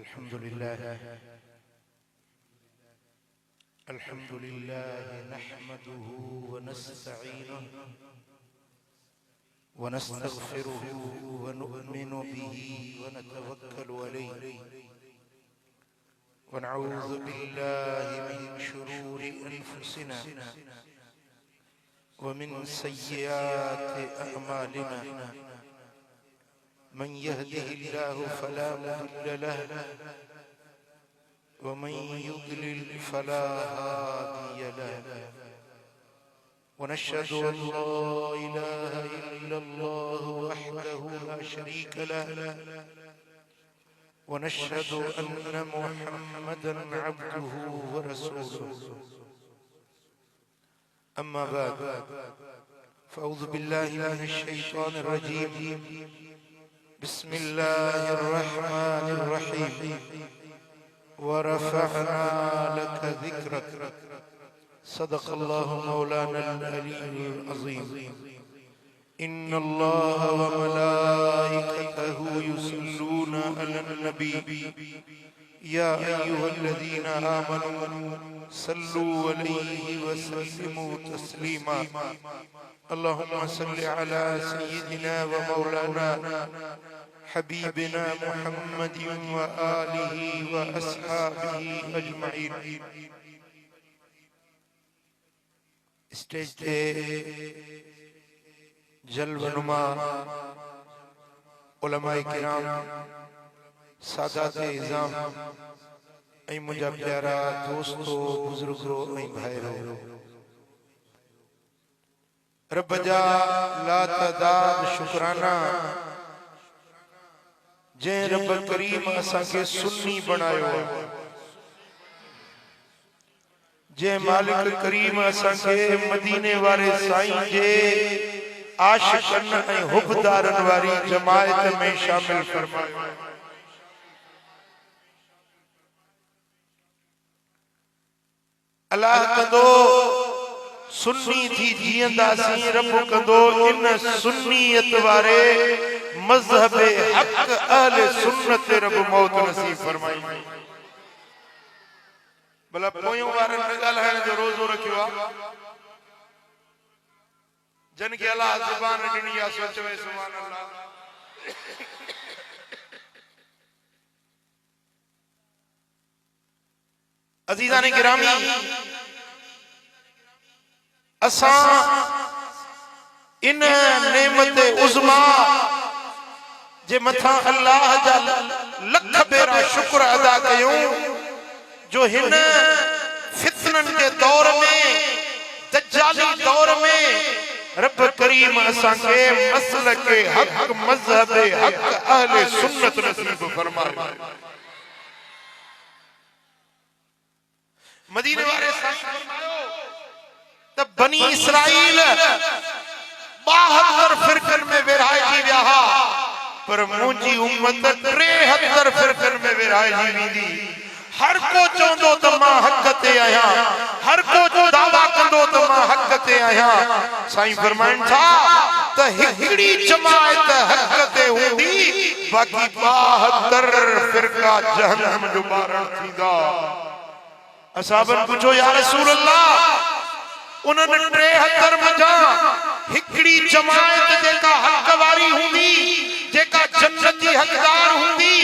अल्हम्दुलिल्लाह नहमदुहु व नस्तईनुहु व नस्तगफिरुहु व नु'मिनु बिही व नतवक्कलु अलैहि व नऊज़ु बिल्लाहि मिन शुरूरि अनफुसिना व मिन सय्यिआति अअमालिना मन यहदिहिल्लाहु फला मुदिल्ल लहु व मन युद्लिल फला हादिय लहु व नशहदु अन ला इलाहा इल्लल्लाहु वहदहु ला शरीका लहु व नशहदु अन्न मुहम्मदन अब्दुहु व रसूलुहु अम्मा बाद फ़अऊज़ु बिल्लाहि मिनश शैतानिर रजीम बिस्मिल्लाहिर रहमानिर रहीम व रफ़अना लक ज़िक्रक सदक़ल्लाहु मौलानल अलीयुल अज़ीम इन्नल्लाह व मलाइकतहु युसल्लूना अलन नबी या अय्युहल्लज़ीना आमनू सल्लू अलैहि व सल्लिमू तस्लीमा अल्लाहुम्मा सल्लि अला सय्यिदिना व मौलाना हबीबिना मुहम्मदिन व आलिहि व अस्हाबिहि अजमईन। स्टेज पे जलवनुमा उलमाए किराम सादाते इज़ाम ऐं मुंहिंजा प्यारा दोस्तो बुजुर्गो ऐं भाइरो रब जा लातदाद शुक्राना जंहिं रब करीम असांखे सुन्नी बणायो जंहिं मालिक करीम असांखे मदीने वारे साईं जे आशिक़न ऐं हुबदारन वारी जमायत में शामिल फरमायो। अल्लाह कंदो सुन्नी थी जींदासीं, रब कंदो इन सुन्नियत वारे मज़हब हक अहले सुन्नत रब मौत नसीब फरमाई। भला पोयों वारन न ॻाल्हाइण जो रोज़ो रखियो आहे, जन के अल्लाह ज़ुबान ॾिनी आहे सो चवे सुभान अल्लाह। अज़ीज़ान गिरामी, असां इन नेमत उज़मा जे मथा अल्लाह जा लख भेरा शुक्र अदा कयूं जो हिन फितनन के दौर में, दज्जाली दौर में रब करीम असांखे मसलक हक मज़हब हक अहले सुन्नत नसीब फरमायो। मदीने वारे साईं फरमायो त बनी इसराइल 72 फिरकन में विरहाइजी विया, पर मुंहिंजी उम्मत 73 फिरकन में विरहाइजी वेंदी। हर को चवंदो त मां हक ते आहियां, हर को दावा कंदो त मां हक ते आहियां। साईं फरमाइनि था त हिकड़ी जमायत हक ते हूंदी, बाक़ी 72 फिरका जहन्नम जो ॿारण थींदा। असहाबन पुछो या रसूल अल्लाह, उन्हनि 73 मजा हिकड़ी जमायत जेका हक वारी हूंदी, जेका जन्नती हकदार हूंदी,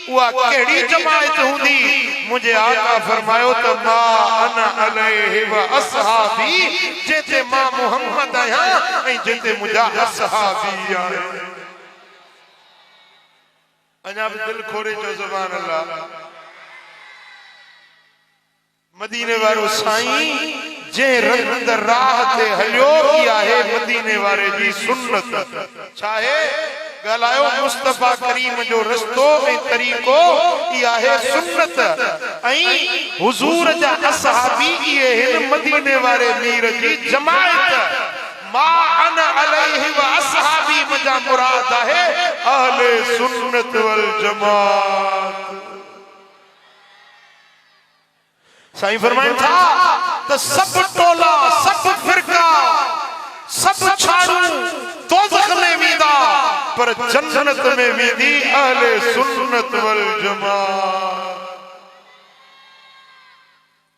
उहा केड़ी जमायत हूंदी? मुझे आका फरमायो त मा अना अलैहि व असहाबी, जेते मां मोहम्मद आहियां ऐं जेते मुंहिंजा असहाबी आहिनि। अञा बि दिल खोले चओ सुभान अल्लाह। मदीने वारो साईं जे रंग राह ते हलियो, ई आहे मदीने वारे जी सुन्नत। चाहे ॻाल्हायो मुस्तफा करीम जो रस्तो ऐं तरीक़ो, ई आहे सुन्नत। ऐं हुजूर जा असहाबी इहे हिन मदीने वारे मीर जी जमायत। मा अना अलैहि व असहाबी मजा मुराद आहे अहले सुन्नत वल जमात। साईं फरमाइनि था त सब टोला, सब फिरका, सब छाड़ू दोज़ख में वेंदा, पर जन्नत में वेंदी अहले सुन्नत वल जमात।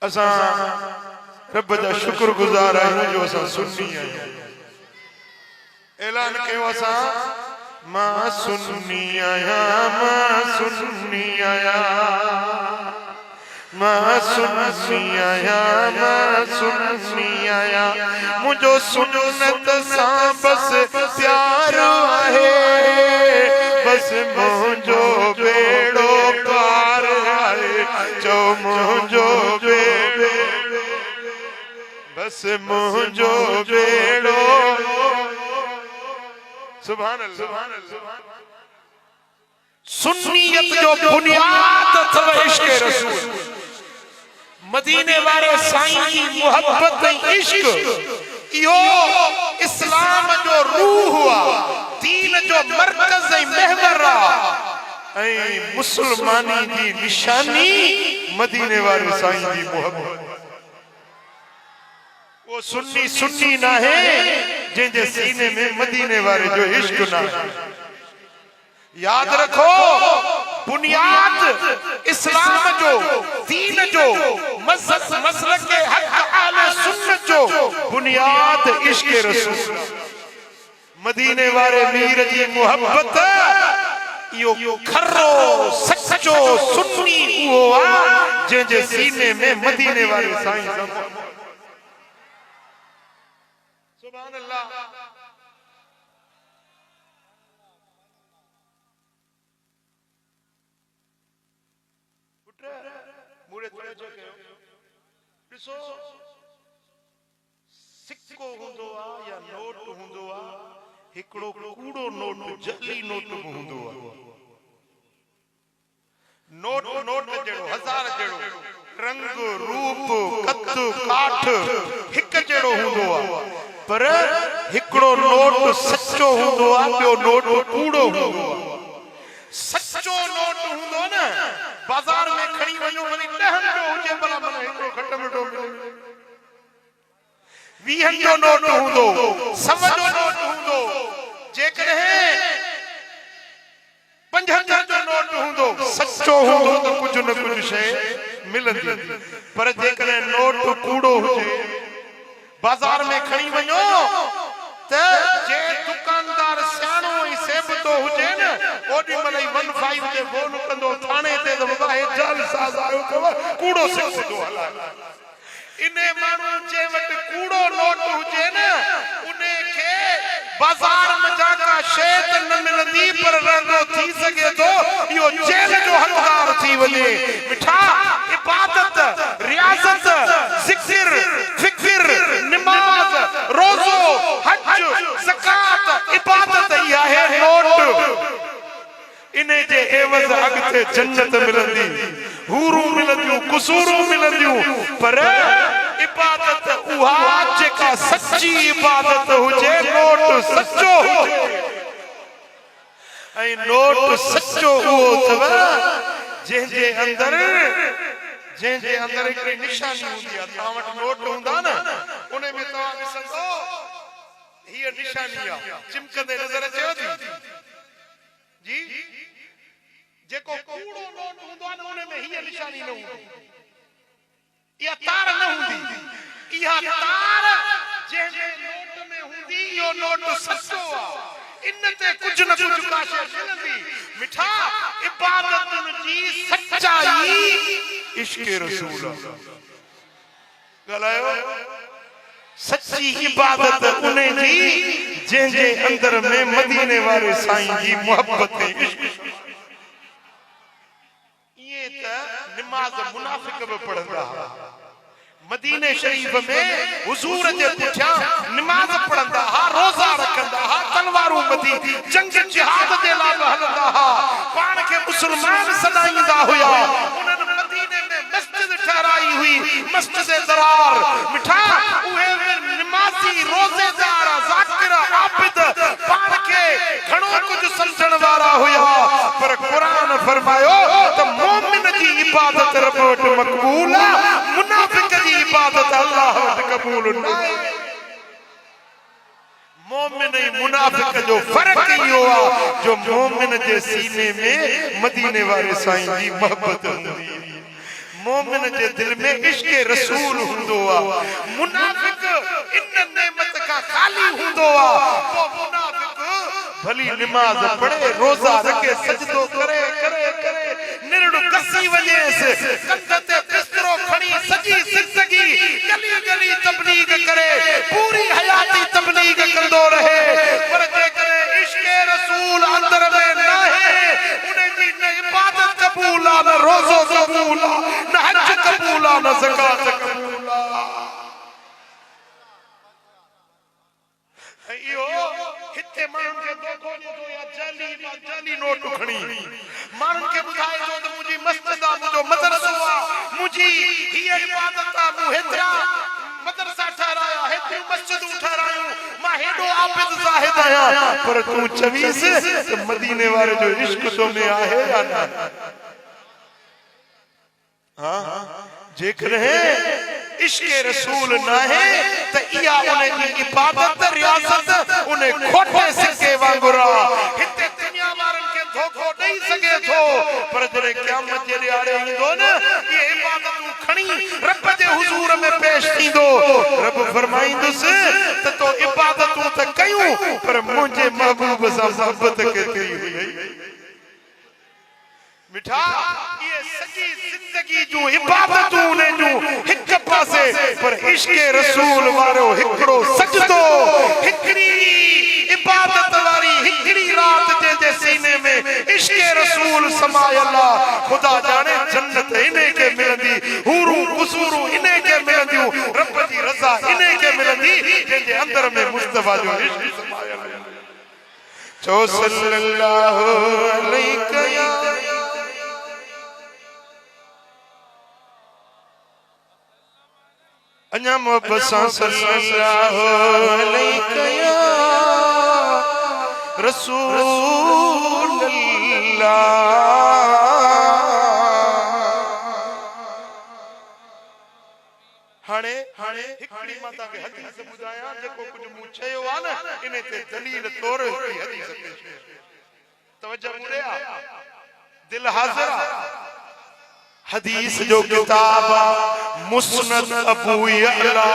असा रब जा शुक्रगुजार आहियूं जो असा सुन्नी आहियूं। ऐलान कयो असा मां सुन्नी आहियां, मां सुन्नी आहियां, मां सुन्नी आहियां, मां सुन्नी आहियां। मुझो सुन्नत सां बस प्यार आहे, बस मुझो बेड़ो पार आहे। जो मुझो बेड़ो, बस मुझो बेड़ो। सुभान अल्लाह। सुन्नियत जो बुनियाद अथव इश्क रसूल। मदीने वारे साईं जी मोहब्बत इश्क इहो इस्लाम जो रूह हुआ, दीन जो मरकज ऐं महवर आहे ऐं मुसलमानी जी निशानी मदीने वारे साईं जी मोहब्बत। वो सुन्नी सुन्नी ना है जंहिंजे सीने में मदीने वारे जो इश्क ना है। याद रखो बुनियाद इस्लाम जो, दीन जो, मसलक के हक आले सुन्नत जो बुनियाद इश्क रसूल। मदीने वारे मीर जी मोहब्बत यो खरो सच्चो सुन्नी उहो आहे जंहिंजे सीने में मदीने वारे साईं। सुभान अल्लाह। मुड़े तवज्जो कयो, ॾिसो सिक्को हूंदो आहे या नोट हूंदो आहे, हिकिड़ो कूड़ो नोट जली नोट बि हूंदो आहे। नोट नोट जहिड़ो, हज़ार जहिड़ो, रंग रूप कद काठ हिक जहिड़ो हूंदो आहे, पर हिकिड़ो नोट सच्चो हूंदो आहे, ॿियो नोट कूड़ो हूंदो आहे। सच्चो नोट हूंदो न, बाज़ार में खणी वञो वरी 10 जो हुजे भला मन हिकिड़ो घट मिठो मिले। 20 जो नोट हूंदो, 100 जो नोट हूंदो, जेकॾहिं 50 जो नोट हूंदो, सच्चो हूंदो त कुझु न कुझु शइ मिलंदी। पर जेकॾहिं नोट कूड़ो हुजे, बाज़ार में खणी वञो त जे दुकानदार सियाणो ऐं सेबतो हुजे न, ओॾी महिल 15 ते फोन कंदो थाणे ते त बाबा हे जाल साज़ आयो अथव, कूड़ो सिक्को हलाए। इने माण्हू जे वटि कूड़ो नोट हुजे न, उन्हे खे बाज़ार में जाका शइ त न मिलंदी, पर रंगो थी सघे थो इहो जेल जो हक़दार थी वञे। मिठा इबादत, रियाज़त, ज़िक्र, फ़िक्र, नमाज, रोज़ो, हज, ज़कात, इबादत इहा है नोट। इने जे एवज़ अॻिते जन्नत मिलंदी, हूरूं मिलंदियूं, कुसूरूं मिलंदियूं, पर इबादत उहा जेका सच्ची इबादत हुजे, नोट सच्चो हुजे। ऐं नोट सच्चो उहो अथव जंहिंजे अंदर हिकिड़ी निशानी हूंदी आहे। तव्हां वटि नोट हूंदा न, उन में तव्हां ॾिसंदो हीअ निशानी आहे, चिमकंदे नज़र अचेव थी जी। जेको कूड़ो नोट हूंदो आहे न, उन में हीअ निशानी न हूंदी, इहा तार न हूंदी। इहा तार जंहिंजे नोट में हूंदी, इहो नोट सच्चो आहे। इन ते कुझु न कुझु का शइ मिलंदी। मिठा इबादतुनि जी सच्चाई इश्क रसूल ॻाल्हायो। सच्ची इबादत उन जी जंहिंजे अंदर में मदीने वारे साईं जी मोहब्बत इश्क। इहे त नमाज़ मुनाफ़िक बि पढ़ंदा। मदीने शरीफ में हुजूर जे पुठियां नमाज पढ़ंदा हा, रोज़ा रखंदा हा, तलवारूं ॿधी जंग जिहाद जे लाइ हलंदा हा, पाण खे मुस्लमान सॾाईंदा हुया। उन्हनि मदीने में मस्जिद ठहराई हुई, मस्जिद दरार। मिठा उहे नमाज़ी, रोज़ेदार, ज़ाकिर, आबिद, पाण खे घणो कुझु सम्झण वारा हुया। पर क़ुरान फरमायो त मोमिन जी इबादत रब वटि मक़बूल आहे, मुनाफ़िक जी इबादत अल्लाह वटि क़बूल न आहे। मोमिन ऐं मुनाफ़िक जो फ़र्क़ इहो आहे जो मोमिन जे सीने में मदीने वारे साईं जी मोहब्बत हूंदी। मोमिन जे दिल में इश्क रसूल हुंदो आ। मुनाफिक इन नेमत का खाली हुंदो आ। वो मुनाफिक भली नमाज पढ़े, रोजा रखे, सजदो करे करे करे, निरड़ू कसी वजह से कंधते बिस्तरो खड़ी सजी जिंदगी गली गली तबलीग करे, पूरी हयाती तबलीग कंदो रहे, पर जे करे इश्क रसूल अंदर में ना है, उन्हें जी न इबादत कबूल आ, न रोजो कबूल आ, न हज कबूल आ, न ज़कात कबूल आ। इहो हिते माण्हुनि खे धोखो ॾिठो या जाली नोट खणी माण्हुनि खे ॿुधाए थो त मुंहिंजी मस्जिद आहे, मुंहिंजो मदरसो आहे, मुंहिंजी हीअ इबादत आहे, मूं हेतिरा मदरसा ठहराया, हेतिरियूं मस्जिदूं ठहरायूं, मां हेॾो आबिद ज़ाहिद आहियां, पर तूं चवीस त मदीने वारे जो इश्क तो में आहे या न? हाँ जेकॾहिं इश्क रसूल ना है तो इया उन्हें की इबादत रियासत उन्हें खोटे सिक्के वांगुरा हिते दुनिया वारन के धोखो नहीं सके थो, पर जरे क़यामत जे ॾियारे ईंदो न ये इबादतूं खणी रब जे हुजूर में पेश थींदो, रब फरमाईंदुसि त तो इबादतूं त कयूं पर मुंहिंजे महबूब सां मोहब्बत केतिरी हुई। मिठा ये सजी जिंदगी जो इबादतूं ने जो हिक पासे पर इश्क रसूल वारो हिकड़ो सजदो, हिकड़ी इबादत वारी हिकड़ी रात जे सीने में इश्क रसूल समायला, खुदा जाने जन्नत इने के मिलंदी, हूरू कुसूरू इने के मिलंदियूं, रब जी रज़ा इने के मिलंदी जे अंदर में मुस्तफा जो इश्क समायला। चो सल्लल्लाहु अलैहि अन्या मुबसा सल्लल्लाहु अलैहि या रसूल अल्लाह। हाणे हिकड़ी माता के हदीस बुधाया जेको कुछ मूं चयो आ न इने ते दलील तौर की हदीस तवज्जो मुड़िया दिल हाज़िर हदीस जो किताब मुस्नद अबू यअला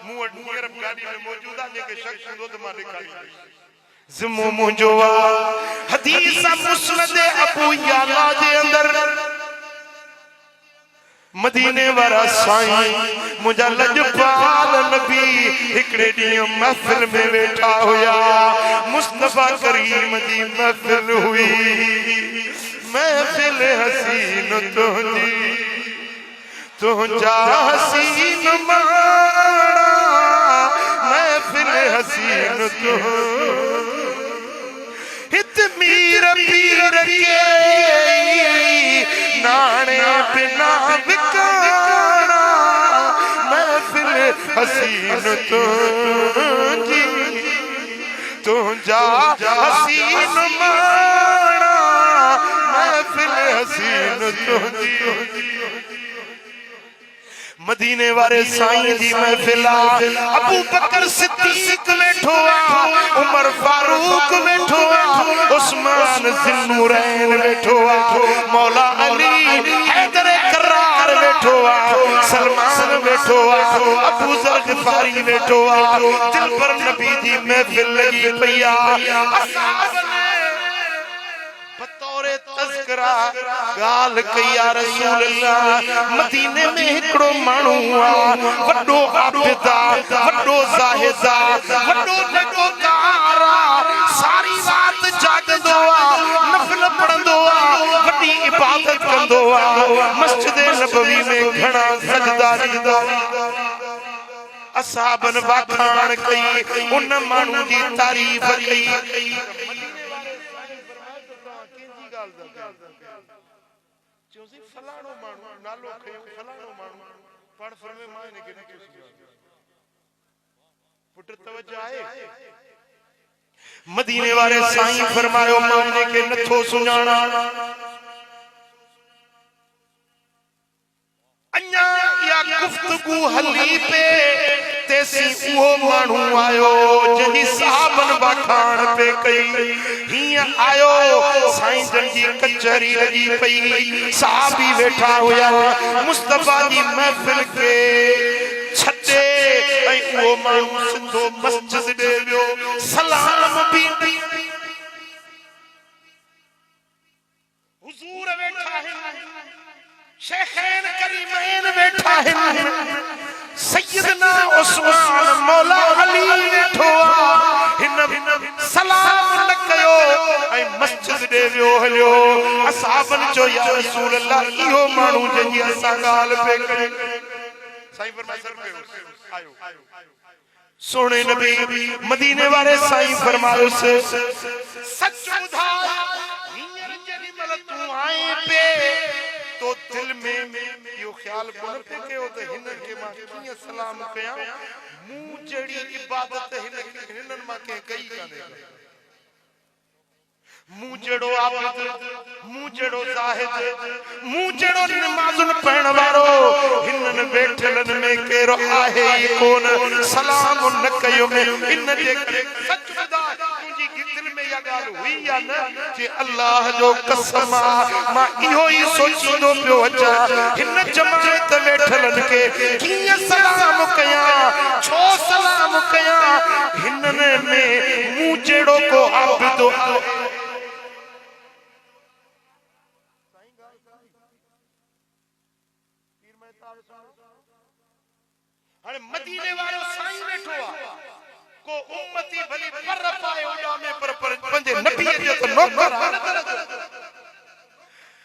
मूं वटि हींअर गाड़ी में मौजूद आहे, जेके शख्स हूंदो त मां ॾेखारींदुसि। ज़िम्मो मुंहिंजो आहे हदीस मुस्नद अबू यअला जे अंदर मदीने वारा साईं मुंहिंजा लजपाल नबी हिकड़े ॾींहुं महफ़िल में वेठा हुया, मुस्तफा करीम जी महफ़िल हुई, महफिल हसीन तुझा हसीन माड़ा, महफिल हसीन तू हित मीर पीर के नाने बिना बिकाना, महफिल हसीन तुझी तुझा हसीन माड़ा, महफिल हसीन तुझी। मदीने वाले साईं जी महफिल अबू बकर सिद्दीक बैठो आ, उमर फारूक बैठो आ, उस्मान ज़िन्नुरैन बैठो आ, मौला अली हैदर करार बैठो आ, सलमान बैठो आ, अबू ज़र ग़िफ़ारी बैठो आ, दिल पर नबी जी महफिल लगी पई आ। बतौरे तज़किरा गाल कया रसूल अल्लाह मदीने में हिकड़ो मानू आ, वड्डो आबिद आ, वड्डो ज़ाहिद आ, वड्डो नेकोकार आ, सारी रात जागदो आ, नफल पढ़ंदो आ, वड्डी इबादत कंदो आ, मस्जिद नबवी में घणा सजदा ॾींदो आ। असहाबन वाखाण कई, उन मानू जी तारीफ़ कई। फलाणो माण्हू नालो खयो, फलाणो माण्हू पण फरमे मां ने के पुट तवज्जो आहे। मदीने वाले साईं फरमायो मां ने के नथो सुञाणा, अन्या या गुफ्तगू हली पे ते सी उहो मानू आयो जंहिंजी साहबन बखान पे कई हिया आयो साईं जन जी कचहरी लगी पई साहबी वेठा हुया मुस्तफा जी महफिल के छते ऐं उहो मानू सिधो मस्जिद दे वियो सलाम भी हुजूर वेठा है शेखैन करीमैन बैठा है सैयदना उस्मान मौला अली बैठो हिन सलाम न कयो ऐ मस्जिद दे वियो हलियो असहाबन जो या रसूल अल्लाह इहो मानू जंहिंजी असां ॻाल्हि पे करी साईं फरमाए आयो सोने नबी मदीने वाले साईं फरमायो सच ॿुधा हींअर जेॾी महिल तूं आए पे तो दिल में यो ख्याल कोन पे कयो त हिन के मां कीअं सलाम कयां मूं जड़ी इबादत हिनन मां के कई काने मूं जड़ो आबिद मूं जड़ो ज़ाहिद मूं जड़ो नमाज़ुन पढ़ण वारो हिनन वेठलन में केरो आहे कोन सलाम न कयो में इन जे सच ॿुधा तुंहिंजी दिल में या ॻाल्हि हुई या न जे अल्लाह जो कसम मां इहो ई सोचींदो पियो अचां हिन जमात वेठलन के कीअं सलाम कयां छो सलाम कयां हिनन में मूं जहिड़ो को आबिद हाणे मदीने वारो साईं वेठो आ को उम्मती भली पर पाए उॾामे पर पंहिंजे नबी जो त नौकर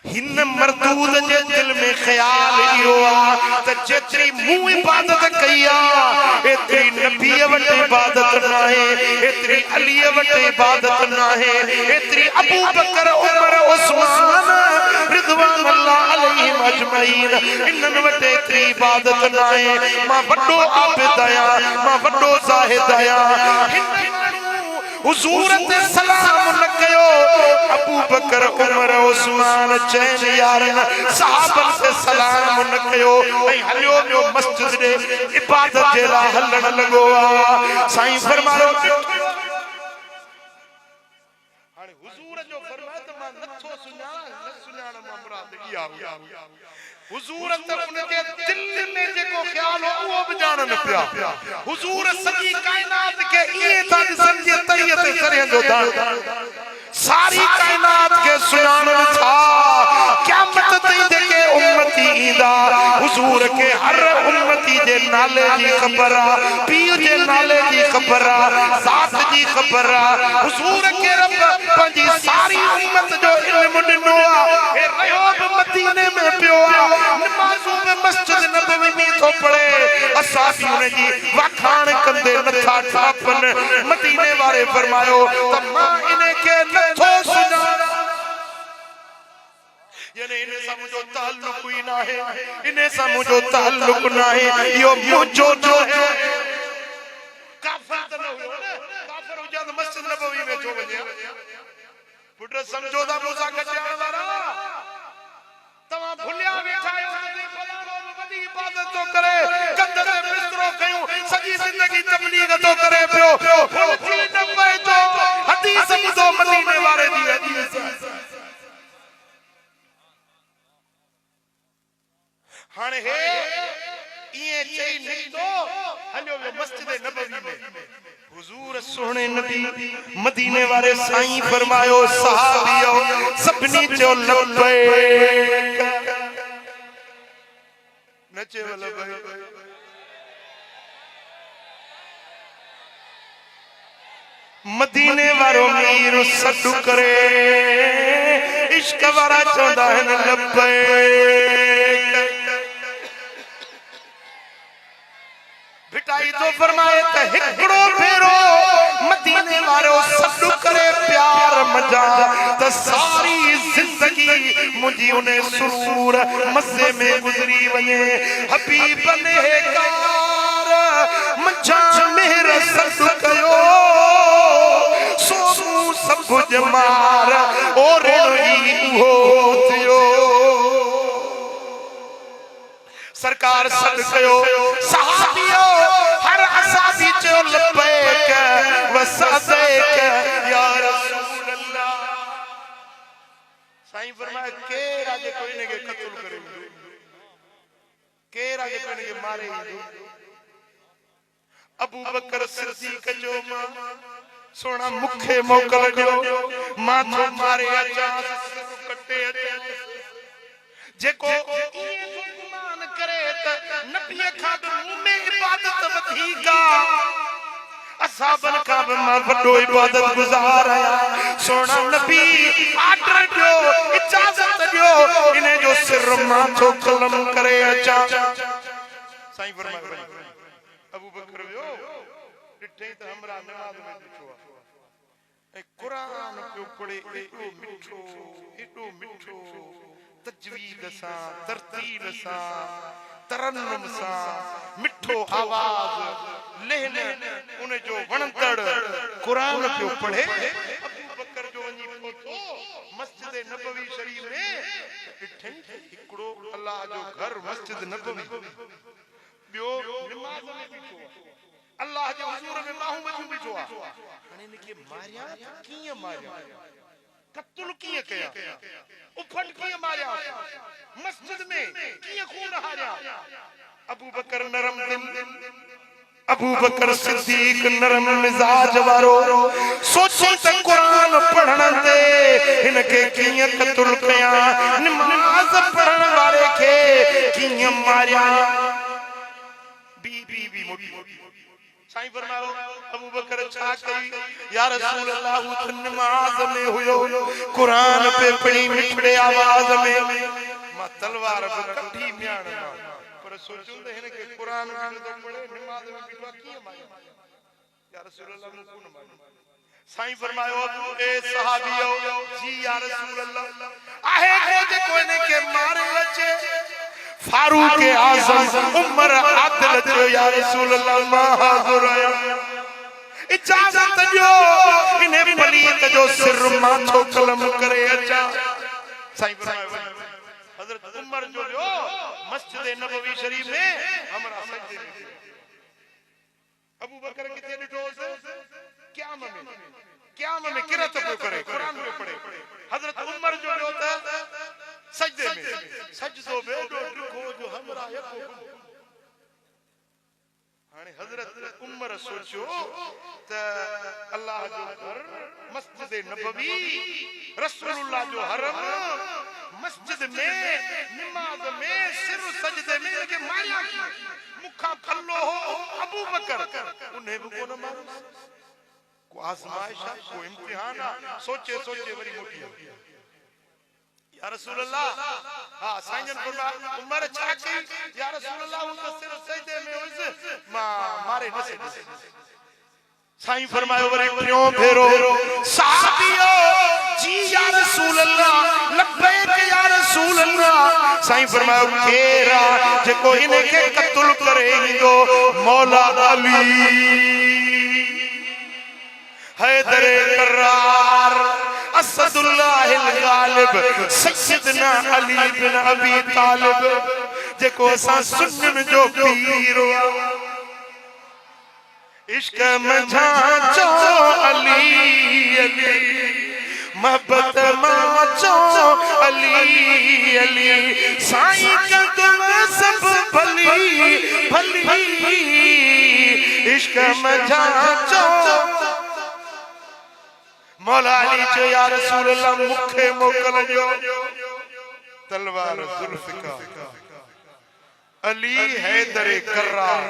हिन मरदूद जे दिल में ख्याल इहो आ त जेतिरी मूं इबादत कई आ एतिरी नबी वट इबादत न आहे एतिरी अली वट इबादत न आहे एतिरी अबू बकर उमर उस्मान रिज़वान अल्लाह अलैहिम अजमईन इन्हन वट एतिरी इबादत न आहे मां वॾो आबिद आहियां मां वॾो ज़ाहिद आहियां हुजूर ते सलाम न कयो अबू बकर उमर उस्मान चैन यारन सहाबन से सलाम न कयो ऐं हलियो वियो मस्जिद दे इबादत जे लाइ हलण लॻो आ साईं फरमायो हाणे हुजूर जो फरमाए त मां नथो सुञाण मां मुराद इहा हुजूर त उनके दिल में जेको ख्याल हो वो भी जानन पिया हुजूर सॼी कायनात के इहे था ॾिसनि जे तरीअ ते सरे जो दान सारी कायनात के सुञाणन था क़यामत ताईं जेके उम्मती ईंदा हुजूर के हर उम्मती जे नाले जी ख़बर आ पीर जे नाले जी ख़बर आ ज़ात जी ख़बर आ हुजूर के रब पंहिंजी सारी उम्मत जो इल्म ॾिनो आ हे रहियो बि मदीने में पियो आ नमाज़ूं में मस्जिद नबवी में तो पढ़े असां बि उन जी वखाण कंदे नथा ठापन मदीने वारे फरमायो त मां इने के नथो सुञाण यानी इने सां मुंहिंजो ताल्लुक ही ना है इने सां मुंहिंजो ताल्लुक ना है इहो मुंहिंजो जो है काफिर त न हुयो न काफिर हुजा त मस्जिद नबवी में छो वञे पुट समझो था मूंसां गॾियाण वारा तव्हां भुलिया वेठा आहियो वॾी इबादत तो करे कंध ते बिस्तरो कयूं सॼी ज़िंदगी तबलीग तो करे पियो भुलजी न पइजो हदीस ॿुधो मदीने वारे जी हदीस हाणे हे इए चई निकतो हलियो वियो मस्जिद नबवी में हुजूर सोने नबी मदीने वाले साईं फरमायो सहाबियो सभनी जो लब्बैक नचे लब्बैक मदीने वारो मीर सॾु करे इश्क वारा चवंदा आहिनि लब्बैक भिटाई तो फरमाए त हिकड़ो फेरो मदीने वारो सॾु करे प्यार मजा त सारी जिंदगी मुंहिंजी उन सुरूर मज़े में गुज़री वञे हबीब ने कार मजा मेर सॾु कयो सोनू सब जमार और उहो थियो सरकार सॾु कयो सहाबियो हर चो लब्बैक व सअदैक या रसूल अल्लाह। साईं फरमाया के राजे कोई ने के कत्ल करे, के राजे कोई ने के मारे। अबू बकर सिद्दीक जो मां सोना मुखे मोकल जो माथो मारे अचा कटे अचा जेको ईमान करे त नबी का मुंह में इबादत वधीका असहाबन का मां वडो इबादत गुजार आया। सोना नबी आर्डर दियो, इजाजत दियो, इने जो सिर माथो कलम करे अचा। साईं फरमाया अबू बकर जो डिठे त हमरा नमाज में ॾिठो ऐं कुरान पियो पढ़े एॾो मिठो तजवीद सां तरतील सां तरन्नुम सां मिठो आवाज लहन उन जो वणंदड़ कुरान पियो पढ़े। अबू बकर जो वञी पहुतो मस्जिद नबवी शरीफ में ॾिठे हिकिड़ो अल्लाह जो घर मस्जिद नबवी, ॿियो नमाज में बीठो अल्लाह जे हुजूर में बाहूं मजू बीठो आ। हाणे इनके मारिया कीअं मारिया, कत्ल कीअं कया, उफट कीअं मारिया, मस्जिद में कीअं खून हारिया। अबू बकर नरम दिल, अबू बकर सिद्दीक नरम मिजाज वारो सोची त कुरान पढ़ण दे इनके कीअं कत्ल कया, नमाज पढ़ण वाले के कीअं मारिया। बी मोटी साईं फरमायो अबू बकर छा कई, या रसूल अल्लाह हु नमाज में हुयो कुरान पे पढ़ी मिठड़े आवाज में मां तलवार पे कठी म्याण पर सोचूं त हिन के कुरान में तो पढ़े नमाज में बीठो कीअं मारियो। या रसूल अल्लाह को न मारियो। साईं फरमायो ए सहाबियो जी या रसूल अल्लाह आहे को जे कोई ने के मारे अचे फारूक आज़म उमर आदिल जो या रसूल अल्लाह मां हाज़िर आया, इजाजत दियो इन्हें पलीत जो सिर माथो कलम करे अचा। साईं फरमायो हजरत उमर जो मस्जिद नबवी शरीफ में हमरा सजदे में अबू बकर किथे ॾिठो क़याम में किरत पियो करे कुरान पियो पढ़े। हजरत उमर जो त सजदे में सजदो में ॾिठो जो हमरा यको। हाणे हजरत उमर सोचियो त अल्लाह जो घर मस्जिद नबवी रसूलुल्लाह जो हरम मस्जिद में नमाज में सिर सजदे में के मारिया की मुखा कल्लो हो अबू बकर उन्हें भी कोन मारो। को आजमाइश को इम्तिहान सोचे सोचे वरी मोटी या रसूल अल्लाह। हां साईं जन फरमाया उमर छा कई, या रसूल अल्लाह हु तो सिर सजदे में हुस मारे न सके। साईं फरमायो वरी क्यों फेरो साहबियो जी या रसूल अल्लाह लब्बैक या रसूल अल्लाह। साईं फरमायो केरा जेको इने के कत्ल करे इंदो मौला अली हैदर करार असदुल्लाह गालिब सैयदना अली बिन अबी तालिब जेको असां सुन्नन जो पीर इश्क में झांचो अली अली मोहब्बत माचो अली अली साईं कदम सब भली भली इश्क में झांचो मौला अली जो या रसूल अल्लाह मुखे मोकल जो तलवार जुल्फिकार अली हैदर करार।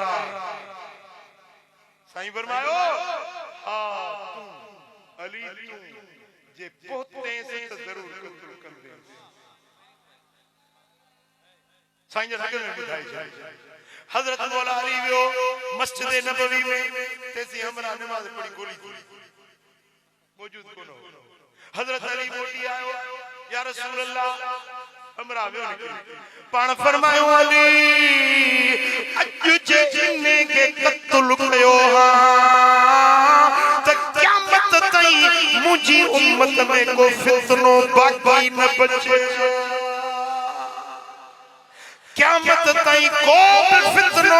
साईं फरमायो हां तू अली तू जे पोते से तो जरूर कत्ल कर दे। साईं जन में बुधाई जाए हजरत मौला अली वियो मस्जिद नबवी में तेसी हमरा नमाज पढ़ी गोली मौजूद कोन। हजरत अली मोटी आयो या रसूल अल्लाह हमरा वियो निकली पाण फरमायो अली अज जे इने के कत्ल कयो हां त क़यामत ताईं मुजी उम्मत में को फितनो बाकी न बचे। क़यामत ताईं को भी फितनो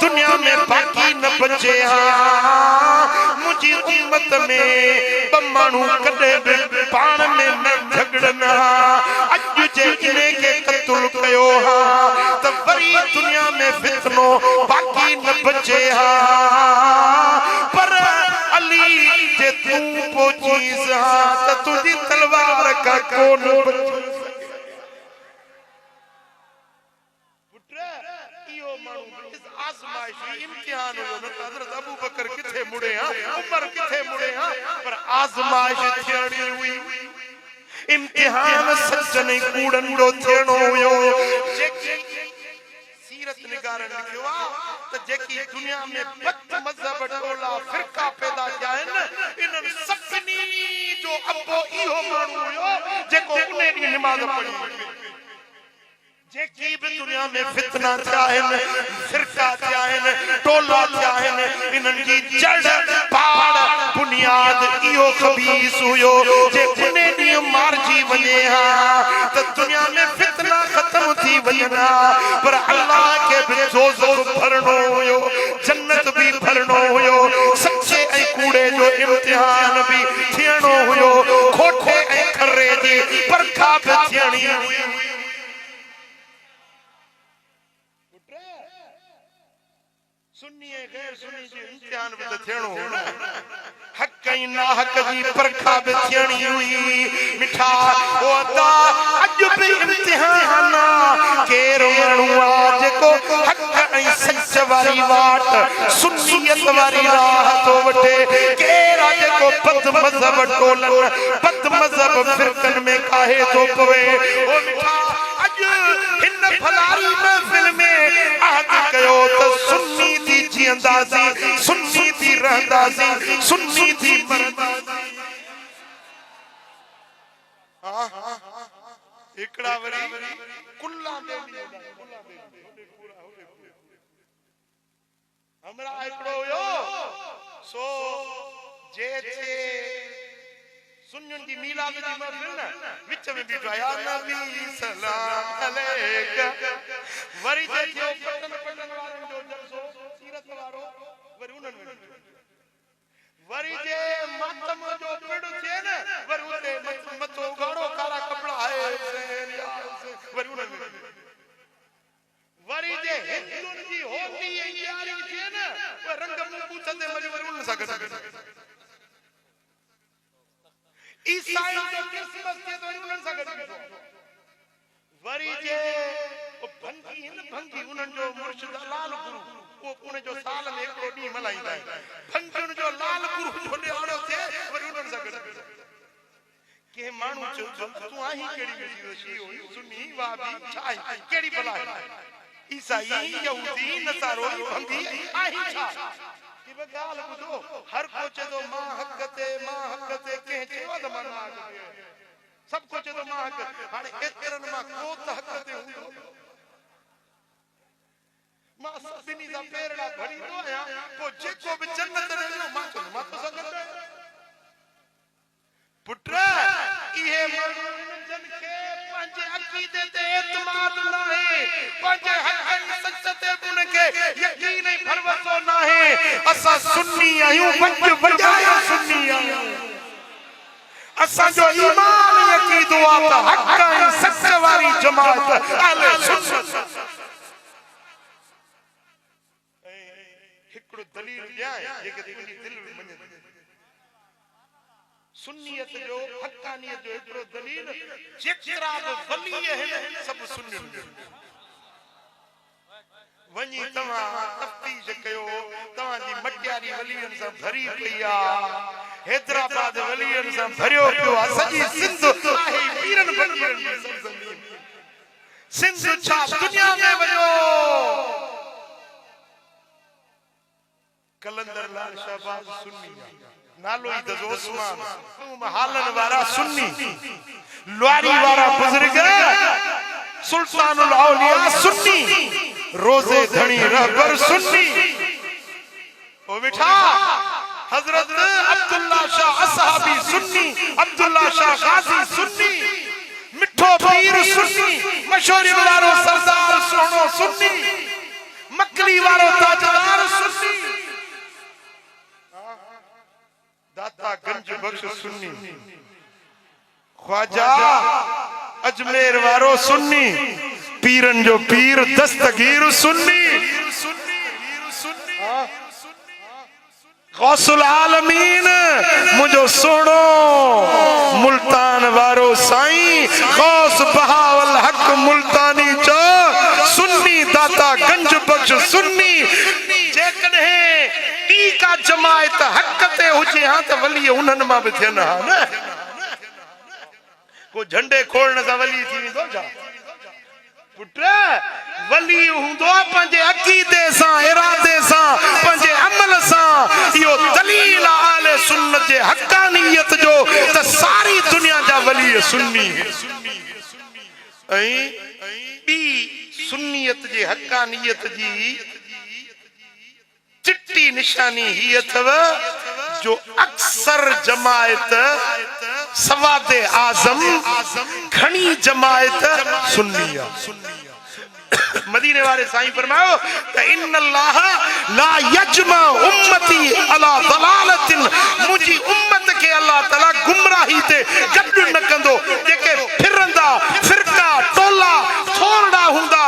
दुनिया में बाकी न बचे हाँ मुझी उम्मत में बम्मानू कदे भी पान में न झगड़ना अज जे इन्हें के कत्ल कयो हाँ तो वरी दुनिया में फितनो बाकी न बचे हाँ पर अली जे तू पोचीस हाँ तो तुझी तलवार का कौन बचे इम्तिहान हो न हज़रत अबू बकर किथे मुड़े हां उमर किथे मुड़े हां पर आज़माइश थियणी हुई इम्तिहान सचन कूड़न जो थियणो हुयो जेकी सीरत निगारन लिखियो आ त जेकी दुनिया में बद मजहब टोला फिरका पैदा थिया आहिनि इन्हनि सभिनी जो अबो इहो माण्हू हुयो जेको उन ॾींहुं निमाज़ पढ़ी जेकी भी दुनिया में फितना थिया आहिनि फिरका थिया आहिनि टोला थिया आहिनि इन्हनि जी जड़ पाड़ बुनियाद इहो ख़बीस हुयो जे उन ॾींहुं मारिजी वञे हा त दुनिया में फितना ख़त्म थी वञनि पर अल्लाह के भी दोज़ख भरणो हुयो जन्नत भी भरणो हुयो सच्चे ऐं कूड़े जो इम्तिहान भी थियणो हुयो खोटे ऐं खरे जी परखा भी थियणी हुई सुन्नी गैर सुन्नी जो इम्तिहान भी तो थियणो हो न हक ऐं नाहक जी परखा भी थियणी हुई मिठा ओ अदा अज भी इम्तिहान केर माण्हू आ जेको हक ऐं सच वारी वाट सुन्नियत वारी राह तो वठे केर आ जेको बद मजहब टोलन बद मजहब फिरकन में काहे तो पवे ओ मिठा अज हिन फलारी महफिल में आहद कयो त सुन्नी थी जियंदासी सुन्नी थी रहंदासी सुन्नी थी मरंदासी हां एकड़ा वरी कुल्ला देवी हमरा एकड़ो हुयो सो जे छे सुन्नियुनि जी मीलाद जी महफिल न विच में बीठो या नबी सलाम अलैका वरी जे थियो पटन वारन जो जलसो सीरत वारो वरी उन्हनि में वरी जे मातम जो पिड़ थे न वरी उते मथो उगाड़ो काला कपड़ा है वरी उन्हनि में वरी जे हिंदुनि जी होली ऐं यारी थे न रंग मुंह पूछंदे वरी उन्हनि सां गॾु ईसाई जो क्रिसमस के तो उन्हनि सां गॾु वरी जे भंगी हिन भंगी उन्हनि जो मुर्शिद लाल गुरु वो उन जो साल में हिकिड़ो ॾींहुं मल्हाईंदा आहिनि भंगियुनि जो लाल गुरु जो ॾियारो थिए वरी उन्हनि सां गॾु के माण्हू चयो तूं आहीं कहिड़ी मिली शियो सुन्नी वाबी छा आहीं कहिड़ी भला ईसाई यहूदी नसारो भंगी आहीं छा की बगाल बुधो हर को चदो मां हक ते के चयो त मन सब को चदो मां हक हाने एतरन मां को त हक ते हुंदो मां सभिनी दा पेरड़ा भरी दो आया को जेको भी जन्नत रहयो मां तो संगत पुत्र इहे माण्हू जन के पंहिंजे अक़ीदे ते एतमाद नाहे पंहिंजे हक़ सच ते उन के यकीन ऐं भरवसो नाहे असां सुन्नी आहियूं वॼायो सुन्नी आहियूं असां जो ईमान यकीदो आहे त हक़ ऐं सच वारी जमात अहले सुन्नत हिकिड़ो दलील ॾियां जेके तुंहिंजी दिलि में मञे सुन्नियत जो हक़ानियत जो हिकिड़ो दलील जेतिरा बि वली आहिनि सभु सुन्नियुनि वञी तव्हां तफ्तीश कयो तव्हांजी मटियारी वलियनि सां भरी पई आहे हैदराबाद वलियनि सां भरियो पियो आहे सॼी सिंध आहे पीरनि फकीरनि जी सरज़मीन सिंध छा दुनिया में वञो कलंदर लाल शहबाज सुन्नी नालो ही दज़ो उस्मान हालन वारा सुन्नी लुआरी वारा बुजुर्ग सुल्तानुल औलिया सुन्नी रोजे धनी रहबर सुन्नी ओ मिठा हजरत अब्दुल्ला शाह असहाबी सुन्नी अब्दुल्ला शाह गाजी सुन्नी मिठो पीर सुन्नी मशहूर वारो सरदार सोनो सुन्नी मकली वारो ताजदार सुन्नी दाता गंज बख्श सुन्नी ख्वाजा अजमेर वारो सुन्नी पीरन जो पीर दस्तगीर सुन्नी गौसुल आलमीन मुझो सुनो मुल्तान वारो साईं गौस बहावल हक मुल्तानी जो सुन्नी दाता गंज बख्श सुन्नी जेकॾहिं टी का जमायत हक ते हुजे हां त वली उन्हनि मां बि थियनि हा न को झंडे खोलण सां वली थी वेंदो छा पुट वली हूंदो पंहिंजे अक़ीदे सां इरादे सां पंहिंजे अमल सां इहो दलील आले सुन्नत जे हक़ानियत जो त सारी दुनिया जा वली सुन्नी ऐं ॿी सुन्नियत जे हक़ानियत जी चिट्टी निशानी ही अथव जो अक्सर जमायत सवादे आजम घणी जमायत सुन्नी आहे मदीने वाले साईं फरमायो त इन्नल्लाह ला यजमा उम्मती अला दलालतिन मुजी उम्मत के अल्लाह ताला गुमराही ते गॾु न कंदो जेके फिरंदा फिरका टोला थोरड़ा हुंदा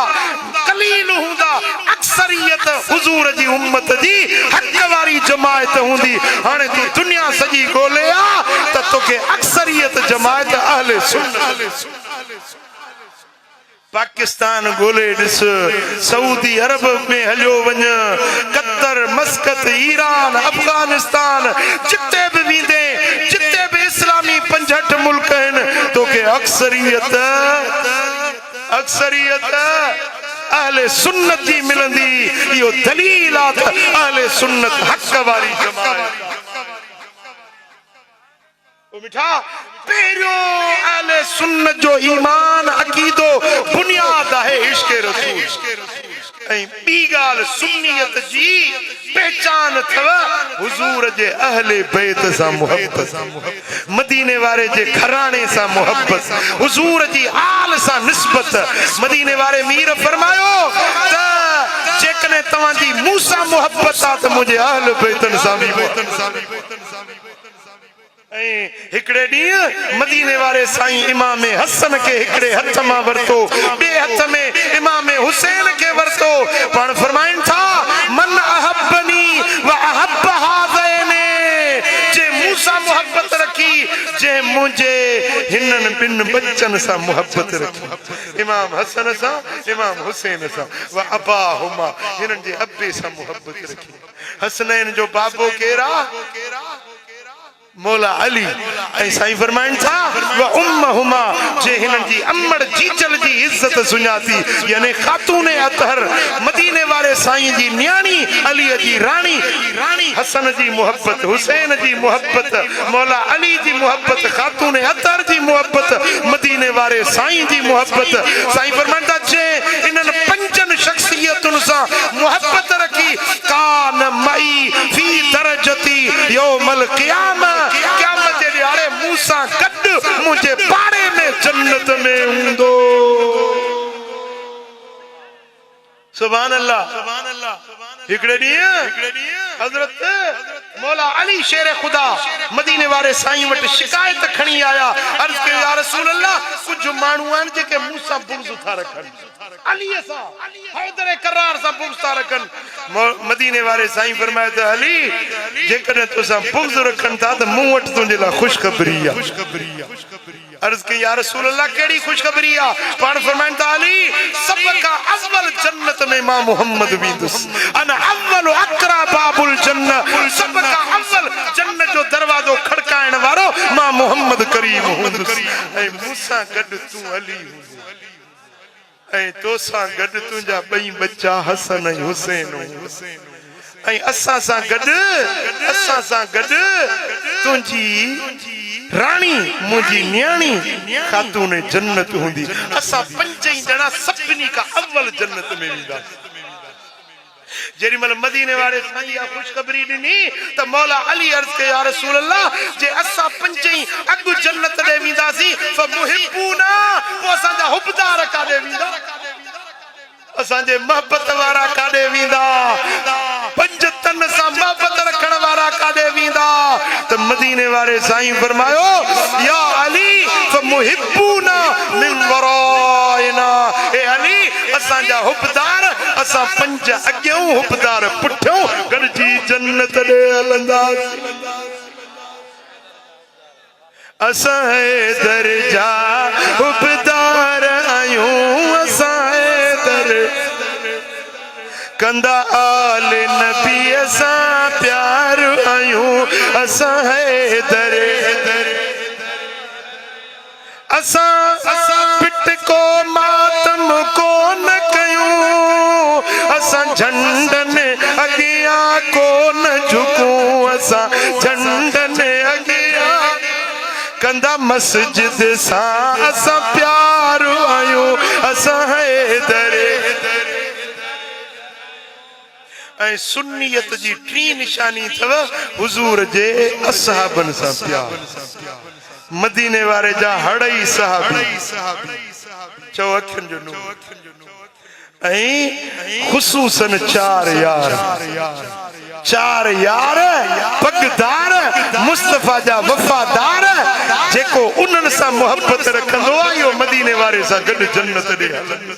कलील हुंदा अक्सरियत हुजूर जी उम्मत जी हक वारी जमायत हुंदी हाणे तू दुनिया सजी ॻोल्हे आ त तोखे अक्सरियत जमायत अहले सुन्नत पाकिस्तान गोले ॾिस सऊदी अरब में हलियो वञ कतर मस्कत ईरान अफगानिस्तान जिते भी वींदे जिते भी इस्लामी 65 मुल्क आहिनि तोखे अक्सरियत अहले सुन्नत जी मिलंदी इहो दलील आहे अहले सुन्नत हक वारी जमायत मिठा पहिरियों अहले सुन्नत जो ईमान अकीदो बुनियाद है इश्क रसूल ऐं ॿी ॻाल्हि सुन्नियत जी पहचान अथव हुजूर जे अहले बैत सां मुहब्बत मदीने वारे जे घराणे सां मुहब्बत हुजूर जी आल सां निस्बत मदीने वारे मीर फरमायो त जेकॾहिं तव्हांजी मूं सां मुहब्बत आहे त मुंहिंजे अहल बैतन सां बि हिकड़े ॾींहुं मदीने वारे साईं इमाम हसन के हिकड़े हथ मां वरतो ॿिए हथ में इमाम हुसैन के वरतो पाण फरमाइनि था मन अहब्बनी व अहब्ब हाज़ैने जे मूंसां मोहब्बत रखी जे मुझे हिनन बिन बच्चन सां मोहब्बत रखी इमाम हसन सां इमाम हुसैन सां व अबाहुमा हिनन जे अब्बे सां मोहब्बत रखी हसनैन जो बाबो केरा मौला अली ऐं साईं फरमाइनि था व उम्महुमा जे हिननि जी अम्मड़ जीजल जी इज्जत सुञाती यानी खातून अतहर मदीने वारे साईं जी न्याणी अली जी राणी हसन जी मोहब्बत हुसैन जी मोहब्बत मौला अली जी मोहब्बत खातून अतहर जी मोहब्बत मदीने वारे साईं जी मोहब्बत साईं फरमाइनि था जे इन्हनि पंजनि शख्सियतुनि सां मोहब्बत रखी कान मई फी दरजती यौमल क़यामह क़यामत जे ॾियारे मूंसां गॾु मुंहिंजे पाड़े में जन्नत में हूंदो सुभान अल्लाह हिकड़े ॾींहुं हज़रत मौला अली शेर खुदा मदीने वारे साईं वटि शिकायत खणी आया अर्ज़ कयो या रसूल अल्लाह कुछ माण्हू आहिनि जेके मूंसां बुग़्ज़ था रखनि अलीअ सां हैदर करार सां बुग़्ज़ था रखनि मदीने वारे साईं फरमाए त अली जेकॾहिं तोसां बुग़्ज़ रखनि था त मूं वटि तुंहिंजे लाइ ख़ुशख़बरी आहे अर्ज़ कई या रसूल अल्लाह केड़ी खुशखबरी आ पाण फरमाइनि था अली सब का अव्वल जन्नत में मां मोहम्मद विंदुस अना अव्वल अकरा बाबुल जन्नत सब का अव्वल जन्नत जो दरवाजो खड़काइण वारो मां मोहम्मद करीम हुंदुस ऐं मूंसां गॾु तूं अली हुंदो ऐं तोसां गॾु तुंहिंजा ॿई बच्चा हसन ऐं हुसैन ऐं असां सां गॾु तुंहिंजी रानी मुझी न्याणी खातून जन्नत हुंदी असा पंजई जना सभिनी का अव्वल जन्नत में वेंदा जेरी मल मदीने वाले साईं आ खुशखबरी ॾिनी त मौला अली अर्ज़ कयो या रसूल अल्लाह जे असा पंजई अॻु जन्नत ॾे वेंदासीं फ मुहिबूना पो असांजा हुबदार काॾे वेंदा असांजे मोहब्बत वारा काॾे वेंदा पंज तन सां मोहब्बत रखण वारा काॾे वेंदा त मदीने वारे साईं फरमायो या अली फमुहिब्बूना मिन वराइना ए अली असांजा हुबदार असां पंज अॻियों हुबदार पुठियों गॾिजी जन्नत ॾे हलंदासीं असां हैदर जा हुबदार आहियूं असां हैदर कंदा आल नबी असां प्यार आहियूं असां हैदर असां पिट को मातम को न कयूं असां झंडन अॻियां को न झुकूं असां झंडन अॻियां कंदा मस्जिद सां असां प्यार आहियूं असां हैदर ऐं सुन्नियत जी टी निशानी अथव हुजूर जे असहाबन सां प्यार मदीने वारे जा हड़ई सहाबी चओ अखियुनि जो नूर ऐं ख़ुसूसन चार यार पगदार मुस्तफा जा वफादार जेको उन्हनि सां मोहब्बत रखंदो आहे इहो मदीने वारे सां गॾु जन्नत ॾे हलंदो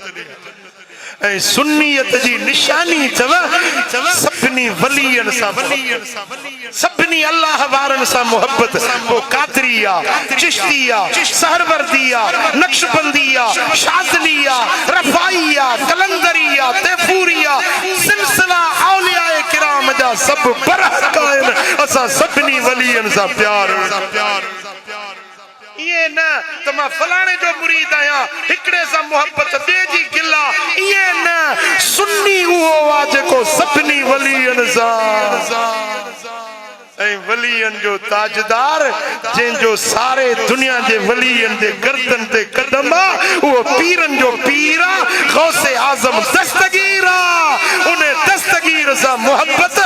ऐं सुन्नियत जी निशानी अथव सभिनी वलियन सां सभिनी अल्लाह वारनि सां मोहब्बत को कादरिया चिश्तिया सहरवर्दिया नक्शबंदिया शाज़लिया रफ़ाइया कलंदरिया तैफूरिया सिलसिला औलियाए किराम जा सब बरहक आहिनि असां सभिनी वलियन सां प्यार ये न त मां फलाणे जो मुरीद आहियां हिकड़े सां मोहब्बत ॿिए जी गिला ये न सुन्नी उहो आहे जेको सभिनी वलियन सां ऐं वलियन जो ताजदार जंहिंजो सारे दुनिया जे वलियन जे गर्दन ते कदम आहे उहो पीरन जो पीर आहे गौसे आज़म दस्तगीर आहे उन दस्तगीर सां मोहब्बत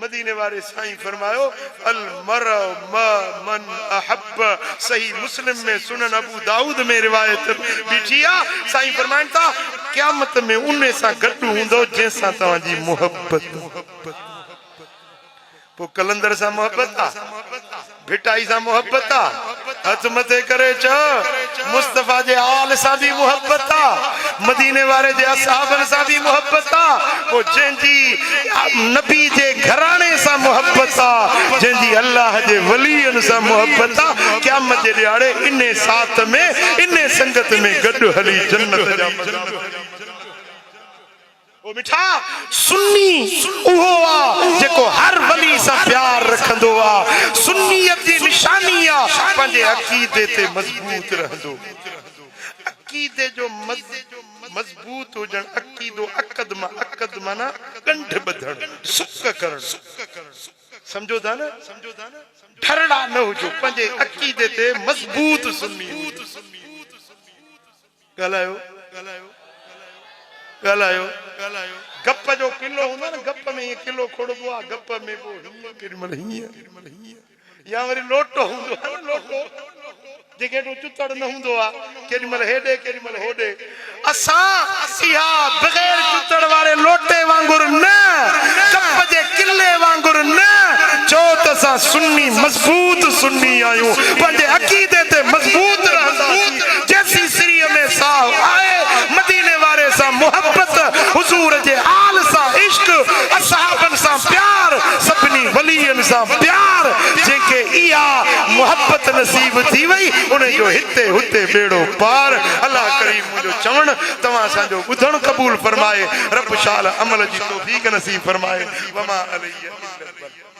मदीने वाले साईं फरमायो अल मरउ मन अहब सही मुस्लिम में सुनन अबू दाऊद में रिवायत बीठी आहे साईं फरमाइन था क़यामत में उन सां गॾु हूंदो जंहिंसां तव्हांजी मोहब्बत पो कलंदर सां मोहब्बत आहे भिटाई सां मोहब्बत आहे हथ मथे करे चओ मुस्तफा जे आल सां भी मोहब्बत आहे मदीने वाले जे असहाबन सां भी मोहब्बत आहे पो जंहिंजी नबी जे घराणे सां मोहब्बत आहे जंहिंजी अल्लाह जे वलियन सां मोहब्बत आहे क़यामत जे ॾियारे इन साथ में इन संगत में गॾु हली जन्नत जा ओ मिठा सुन्नी उहो आहे जेको हर वली सां प्यार रखंदो आहे सुन्नियत जी निशानी आहे पंहिंजे अक़ीदे ते मज़बूत रहंदो अक़ीदे जो मज़बूत हुजण अक़ीदो अक़द माना कंठ बधण सुक करण समझो था न ठरड़ा न हुजो पंहिंजे अक़ीदे ते मज़बूत सुन्नी ॻाल्हायो गप जो किलो हूंदो न गप में ये किलो खोड़बो आहे गप में वो केॾीमहिल हीअं या वरी लोटो हूंदो आहे न लोटो जेके चुतड़ न हूंदो आहे केॾीमहिल हेॾे केॾीमहिल होॾे असां इहा बग़ैर चुतड़ वारे लोटे वांगुरु न गप जे किले वांगुरु न चो त असां सुन्नी मज़बूत सुन्नी आहियूं पंहिंजे अक़ीदे ते मज़बूत रहंदासीं जैसी सिरीअ में साह आहे मदीने वारे सां मोहब्बत हुजूर जे आल सां इश्क असहाबन सां प्यार सभिनी वलियन सां प्यार जेके इहा मोहब्बत नसीब थी वई उन जो हिते हुते बेड़ो पार अल्लाह करीम मुंहिंजो चवण तव्हां असांजो ॿुधण क़बूल फरमाए रब शाल अमल जी तौफीक नसीब फरमाए वमा अलैहि